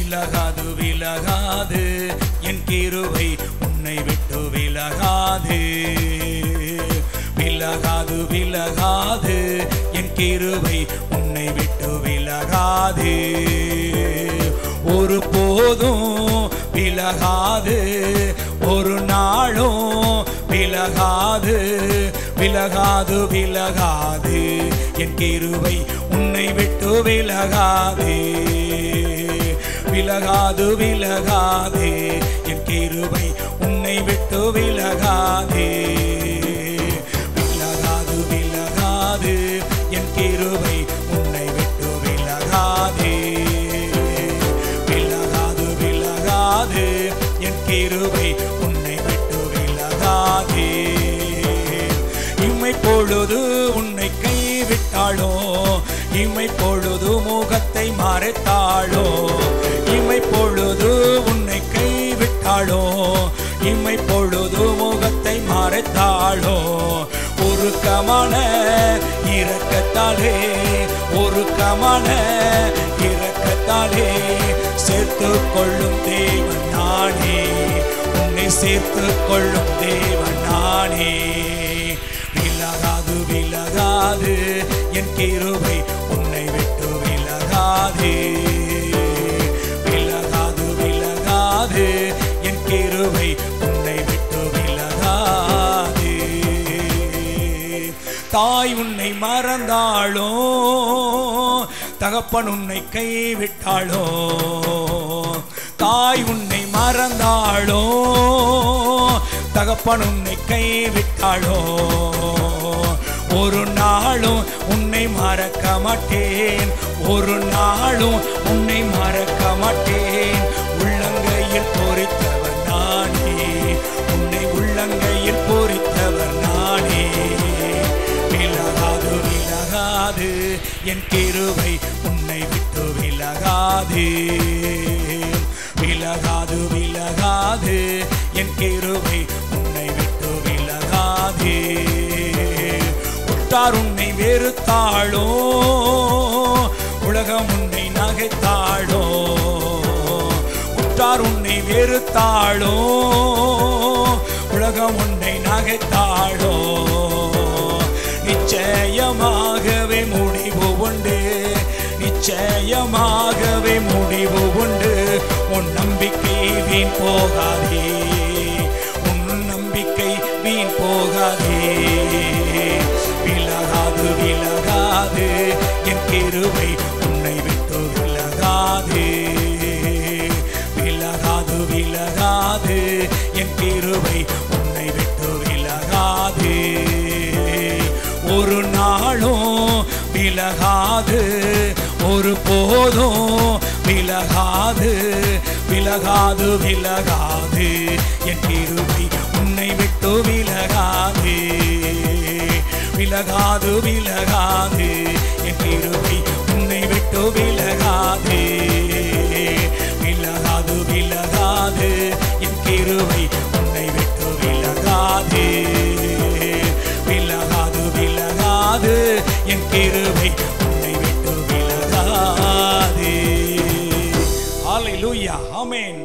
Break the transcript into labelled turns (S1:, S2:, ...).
S1: விலகாது விலகாது என் கிருபை உன்னை விட்டு விலகாது. விலகாது விலகாது என் கிருபை உன்னை விட்டு விலகாது. ஒரு போதும் விலகாது, ஒரு நாளும் விலகாது. விலகாது விலகாது என் கிருபை உன்னை விட்டு விலகாது. விலகாது விலகாது என் கிருபை உன்னை விட்டு விலகாது. விலகாது விலகாது என் கிருபை உன்னை விட்டு விலகாது. விலகாது விலகாது என் கிருபை உன்னை விட்டு விலகாது. இம்மை பொழுது உன்னை கைவிட்டாளோ, இம்மை பொழுது முகத்தை மறைத்தாளோ, இம்மை பொழுது உன்னை கைவிட்டாளோ, இம்மை பொழுது முகத்தை மறைத்தாளோ. ஒரு கமான இரக்கத்தாலே, ஒரு கமான இரக்கத்தாலே சேர்த்து கொள்ளும் தேவன் நானே, உன்னை சேர்த்து கொள்ளும் தேவன் நானே. விலகாது விலகாது என் கிருபை உன்னை விட்டு விலகாது. விலகாது விலகாது என் கிருபை உன்னை விட்டு விலகாது. தாய் உன்னை மறந்தாளோ, தகப்பன் உன்னை கைவிட்டாளோ, தாய் உன்னை மறந்தாளோ, தகப்பன் உன்னை கைவிட்டாளோ. ஒரு நாளும் உன்னை மறக்க மாட்டேன், ஒரு நாளும் உன்னை மறக்க மாட்டேன். உள்ளங்கையில் பொறித்தவர் நானே, உன்னை உள்ளங்கையில் பொறித்தவர் நானே. விலகாது விலகாது என் கிருபை உன்னை விட்டு விலகாது. விலகாது விலகாது என் கிருபை உன்னை விட்டு விலகாது. உற்றார் உன்னை வெறுத்தாளோ, உலகம் உன்னை நகைத்தாளோ, உற்றார் உன்னை வெறுத்தாளோ, உலகம் உன்னை நகைத்தாளோ. நிச்சயமாகவே முடிவு உண்டு, நிச்சயமாகவே முடிவு உண்டு. உன் நம்பிக்கை வீண் போகாதே, உன் நம்பிக்கை வீண் போகாதே. விலகாது விலகாது என் கிருபை உன்னை விட்டு விலகாது. விலகாது விலகாது என் கிருபை உன்னை விட்டு விலகாது. ஒரு நாளும் விலகாது, ஒரு போதும் விலகாது. விலகாது விலகாது என் கிருபை உன்னை விட்டு விலகாது. விலகாது விலகாது என் கிருபை உன்னை விட்டு விலகாது. விலகாது விலகாது என் கிருபை உன்னை விட்டு விலகாது. விலகாது விலகாது என் கிருபை உன்னை விட்டு விலகாது. ஹல்லேலூயா, ஆமென்.